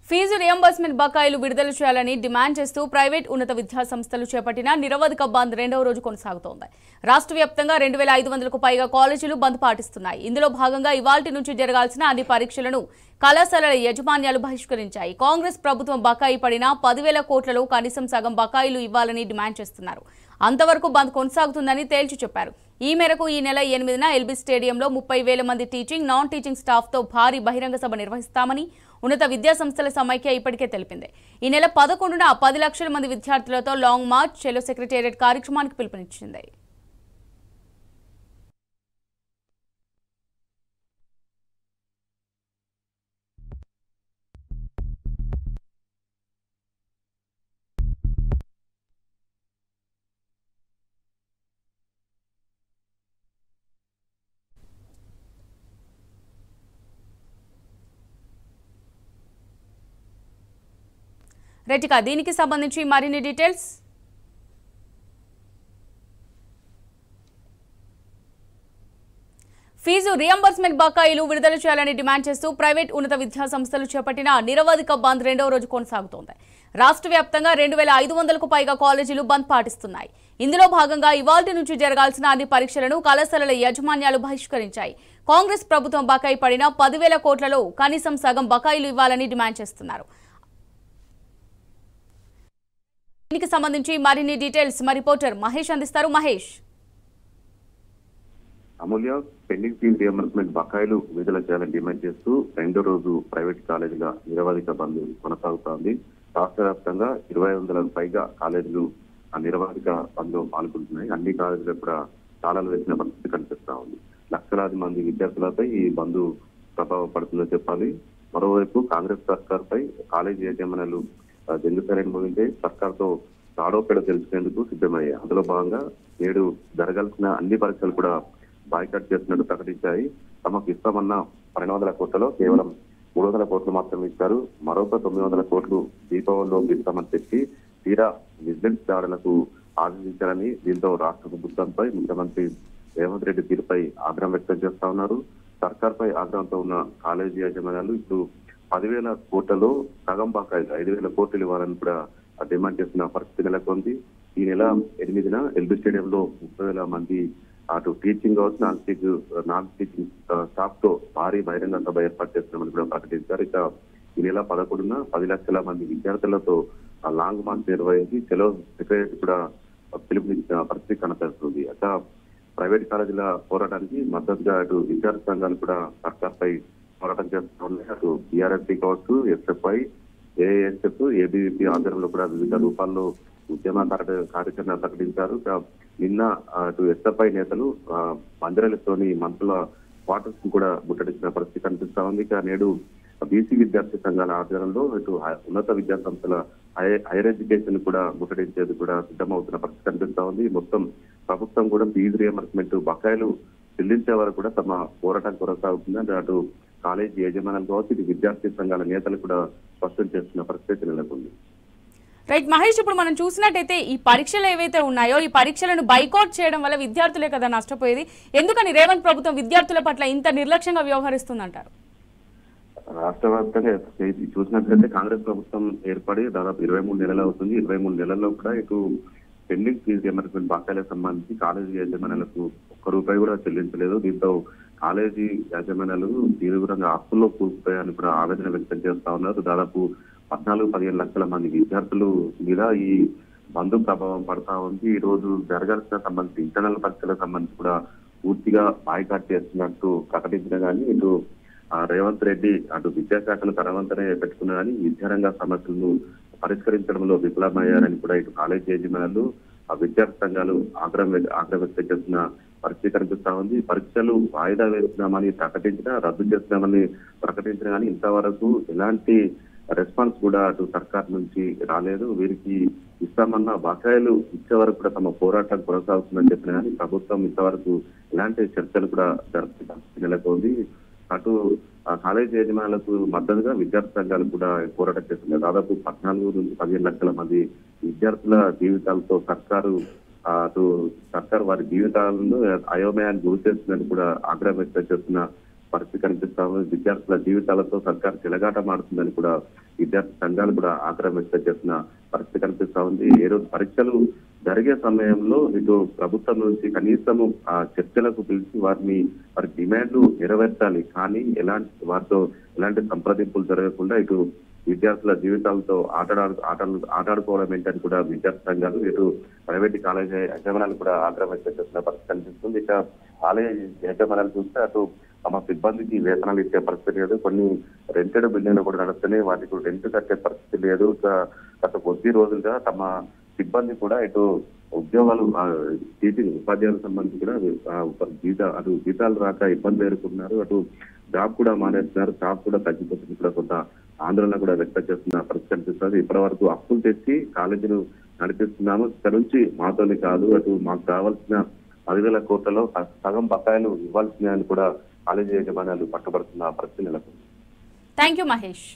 Fee reimbursement బకాయిలు విడుదల చేయాలని డిమాండ్ చేస్తూ ప్రైవేట్ ఉన్నత విద్యా సంస్థలు చేపట్టిన నిరవధిక బంద్ రెండవ రోజు కొనసాగుతోంది. రాష్ట్ర వ్యాప్తంగా 2500కు పైగా కాలేజీలు బంద్ పాటిస్తున్నాయి. ఇందులో భాగంగా ఇవాల్టి నుంచి జరగాల్సిన అన్ని పరీక్షలను కళాశాలల యాజమాన్యాలు బహిష్కరించాయి. కాంగ్రెస్ ప్రభుత్వం బకాయి పడిన 10,000 కోట్లలో కనీసం సగం బకాయిలు ఇవ్వాలని డిమాండ్ చేస్తున్నారు. అంతవరకు బంద్ కొనసాగుతుందని తేల్చి చెప్పారు. ఈ మేరకు ఈ నెల 8న ఎల్బీ స్టేడియంలో 30,000 మంది టీచింగ్, నాన్ టీచింగ్ స్టాఫ్తో భారీ బహిరంగ సభ నిర్వహిస్తామని ఉన్నత విద్యా సంస్థల సమైక్య ఇప్పటికే తెలిపింది. ఈ నెల 11న 10 లక్షల మంది విద్యార్థులతో లాంగ్ మార్చ్, చెలో సెక్రటేరియట్ కార్యక్రమానికి పిలుపునిచ్చింది. రైట్గా దీనికి సంబంధించి మరిన్ని డీటెయిల్స్. ఫీజు రియంబర్స్మెంట్ బకాయిలు విడుదల చేయాలని డిమాండ్ చేస్తూ ప్రైవేట్ ఉన్నత విద్యా సంస్థలు చేపట్టిన నిరవధిక బంద్ రెండవ రోజు కొనసాగుతోంది. రాష్ట్ర వ్యాప్తంగా 2500కు పైగా కాలేజీలు బంద్ పాటిస్తున్నాయి. ఇందులో భాగంగా ఇవాల్టి నుంచి జరగాల్సిన అన్ని పరీక్షలను కళాశాలల యాజమాన్యాలు బహిష్కరించాయి. కాంగ్రెస్ ప్రభుత్వం బకాయి పడిన 10,000 కోట్లలో కనీసం సగం బకాయిలు ఇవ్వాలని డిమాండ్ చేస్తున్నారు. దీనికి సంబంధించి మరిన్ని డీటెయిల్స్ మా రిపోర్టర్ మహేష్ అందిస్తారు. మహేష్. అమూల్య, పెండింగ్ ఫీజు రియంబర్స్మెంట్ బకాయిలు విడుదల చేయాలని డిమాండ్ చేస్తూ రెండో రోజు ప్రైవేట్ కాలేజీల నిరవధిక బంద్ కొనసాగుతోంది. రాష్ట్ర వ్యాప్తంగా 2,500కు పైగా కాలేజీలు నిరవధిక బంద్లో పాల్గొంటున్నాయి. అన్ని కాలేజీలు కూడా తాళాలు వేసిన పరిస్థితి కనిపిస్తా ఉంది. లక్షలాది మంది విద్యార్థులపై ఈ బంద్ ప్రభావం పడుతుందని చెప్పాలి. మరోవైపు కాంగ్రెస్ సర్కార్పై కాలేజీ యాజమాన్యాలు జంగుసరైన ముగించే సర్కార్తో తాడోపేడ తెలుసుకునేందుకు సిద్ధమయ్యాయి. అందులో భాగంగా నేడు జరగాల్సిన అన్ని పరీక్షలు కూడా బాయ్కాట్ చేస్తున్నట్టు ప్రకటించాయి. తమకు ఇస్తామన్న 1200 కోట్లలో కేవలం 300 కోట్లు మాత్రమే ఇచ్చారు. మరొక 900 కోట్లు దీపావళిలో ఇస్తామని చెప్పి తీరా విజిలెన్స్ దాడులకు ఆదేశించారని, దీంతో రాష్ట్ర ప్రభుత్వంపై ముఖ్యమంత్రి రేవంత్ రెడ్డి తీరుపై ఆగ్రహం వ్యక్తం చేస్తా ఉన్నారు. సర్కార్పై ఆగ్రహంతో ఉన్న కాలేజీ యాజమాన్యాలు ఇప్పుడు 10,000 కోట్లలో సగం బకాయిలు 5,000 కోట్లు ఇవ్వాలని కూడా డిమాండ్ చేస్తున్న పరిస్థితి నెలకొంది. ఈ నెల 8న ఎల్బీ స్టేడియంలో 30,000 మంది అటు టీచింగ్ కావచ్చు, నాన్ టీచింగ్ స్టాఫ్ తో భారీ బహిరంగ సభ ఏర్పాటు చేస్తున్నామని కూడా ప్రకటించారు. ఇక ఈ నెల 11న 10 లక్షల మంది విద్యార్థులతో లాంగ్ మార్చ్ నిర్వహించి చెలో సెక్రటరీ కూడా పిలుపునిచ్చిన పరిస్థితి కనపడుతుంది. అట ప్రైవేట్ కాలేజీల పోరాటానికి మద్దతుగా అటు విద్యార్థి సంఘాలు కూడా సర్కార్పై పోరాటం చేస్తూ ఉన్నాయి. అటు టీఆర్ఎస్పీ కావచ్చు, ఎస్ఎఫ్ఐ, ఏఎస్ఎఫ్, ఏబీవీపీ ఆధ్వర్యంలో కూడా వివిధ రూపాల్లో ఉద్యమ కార్యాచరణ ప్రకటించారు. నిన్న అటు ఎస్ఎఫ్ఐ నేతలు మందిరాలతోని మంత్రుల క్వార్టర్స్ కూడా ముట్టడించిన పరిస్థితి కనిపిస్తా ఉంది. ఇక నేడు బీసీ విద్యార్థి సంఘాల ఆధ్వర్యంలో ఇటు ఉన్నత విద్యా సంస్థల హైయర్ ఎడ్యుకేషన్ కూడా ముట్టడించేది కూడా సిద్ధమవుతున్న పరిస్థితి కనిపిస్తా ఉంది. మొత్తం ప్రభుత్వం కూడా ఫీజు రియంబర్స్మెంట్ బకాయిలు చెల్లించే వరకు కూడా తమ పోరాటం కొనసాగుతుంది అంటే అటు కాలేజీ యాజమాన్యాలు కావచ్చు, ఇటు విద్యార్థి సంఘాల నేతలు కూడా స్పష్టం చేస్తున్న పరిస్థితి నెలకొంది. రైట్ మహేష్, ఇప్పుడు మనం చూసినట్టయితే ఈ పరీక్షలు ఏవైతే ఉన్నాయో ఈ పరీక్షలను బైకాట్ చేయడం వల్ల విద్యార్థులే కదా నష్టపోయేది. ఎందుకని రేవంత్ ప్రభుత్వం విద్యార్థుల పట్ల ఇంత నిర్లక్ష్యంగా వ్యవహరిస్తుందంటారు? రాష్ట్ర వ్యాప్తంగా చూసినట్లయితే కాంగ్రెస్ ప్రభుత్వం ఏర్పడి దాదాపు 23 నెలలు అవుతుంది. 23 నెలల్లో కూడా ఇటు పెండింగ్ ఫీజు రియంబర్స్మెంట్ బకాయిలకు సంబంధించి కాలేజీ యాజమాన్యాలకు ₹1 కూడా చెల్లించలేదు. దీంతో కాలేజీ యాజమాన్యాలు తీవ్రంగా అప్పుల్లో కూలిపోయాయని కూడా ఆవేదన వ్యక్తం చేస్తా ఉన్నారు. దాదాపు 14-15 లక్షల మంది విద్యార్థులు మీద ఈ బంద్ ప్రభావం పడతా ఉంది. ఈ రోజు జరగాల్సిన సంబంధించి ఇంటర్నల్ పరీక్షలకు సంబంధించి కూడా పూర్తిగా బాయ్కాట్ చేస్తున్నట్టు ప్రకటించిన కానీ ఇటు రేవంత్ రెడ్డి అటు విద్యాశాఖను తనవంతనే పెట్టుకున్నా కానీ విద్యారంగ సమస్యలను పరిష్కరించడంలో విఫలమయ్యారని కూడా ఇటు కాలేజీ యాజమాన్యాలు, విద్యార్థి సంఘాలు ఆగ్రహం వ్యక్తం చేస్తున్న పరిస్థితి కనిపిస్తా ఉంది. పరీక్షలు వాయిదా వేస్తున్నామని ప్రకటించినా, రద్దు చేస్తున్నామని ప్రకటించినా కానీ ఇంతవరకు ఎలాంటి రెస్పాన్స్ కూడా అటు సర్కార్ నుంచి రాలేదు. వీరికి ఇస్తామన్న బకాయిలు ఇచ్చే వరకు కూడా తమ పోరాటం కొనసాగుతుందని చెప్పినా కానీ ప్రభుత్వం ఇంతవరకు ఎలాంటి చర్చలు కూడా జరుపుతున్న పరిస్థితి నెలకొంది. అటు కాలేజీ యాజమాన్యాలకు మద్దతుగా విద్యార్థి సంఘాలు కూడా పోరాటం చేస్తున్నాయి. దాదాపు 14-15 లక్షల మంది విద్యార్థుల జీవితాలతో సర్కారు అటు సర్కారు వారి జీవితాలను అయోమయాన్ని గురి చేస్తుందని కూడా ఆగ్రహం వ్యక్తం చేస్తున్న పరిస్థితి కనిపిస్తా ఉంది. విద్యార్థుల జీవితాలతో సర్కారు చెలగాట మాడుతుందని కూడా విద్యార్థి సంఘాలు కూడా ఆగ్రహం వ్యక్తం చేసిన పరిస్థితి కనిపిస్తా ఉంది. ఏ రోజు పరీక్షలు జరిగే సమయంలో ఇటు ప్రభుత్వం నుంచి కనీసము ఆ చర్చలకు పిలిచి వారి డిమాండ్లు నెరవేర్చాలి, కానీ వారితో ఎలాంటి సంప్రదింపులు జరగకుండా ఇటు విద్యార్థుల జీవితాలతో ఆటాడుకోవడం ఏంటని కూడా విద్యార్థి సంఘాలు ఇటు ప్రైవేట్ కాలేజీ యజమానులు కూడా ఆగ్రహం వ్యక్తం చేస్తున్న పరిస్థితి కనిపిస్తుంది. ఇక కాలేజీ యజమానులు చూస్తే అటు తమ సిబ్బందికి వేతనాలు ఇచ్చే పరిస్థితి లేదు, కొన్ని రెంటెడ్ బిల్డింగ్లు కూడా నడుస్తున్నాయి, వాటికి రెంట్ కట్టే పరిస్థితి లేదు. గత కొద్ది రోజులుగా తమ సిబ్బంది కూడా ఇటు ఉద్యోగాలు టీచింగ్ ఉపాధ్యాయులకు సంబంధించి కూడా అటు జీతాలు రాక ఇబ్బంది ఎదుర్కొన్నారు, అటు జాబ్ కూడా మానేస్తున్నారు, జాబ్ కూడా తగ్గిపోతుంది. కూడా కొంత ఆందోళన కూడా వ్యక్తం చేస్తున్న పరిస్థితి కనిపిస్తుంది. ఇప్పటి వరకు అప్పులు తెచ్చి కాలేజీను నడిపిస్తున్నాము, ఇక్కడ నుంచి మాతోనే కాదు అటు మాకు కావాల్సిన 10,000 కోట్లలో సగం బకాయిలు ఇవ్వాల్సిందని కూడా కాలేజీ యజమానులు పట్టుబడుతున్న పరిస్థితి నెలకొంది. Thank you Mahesh.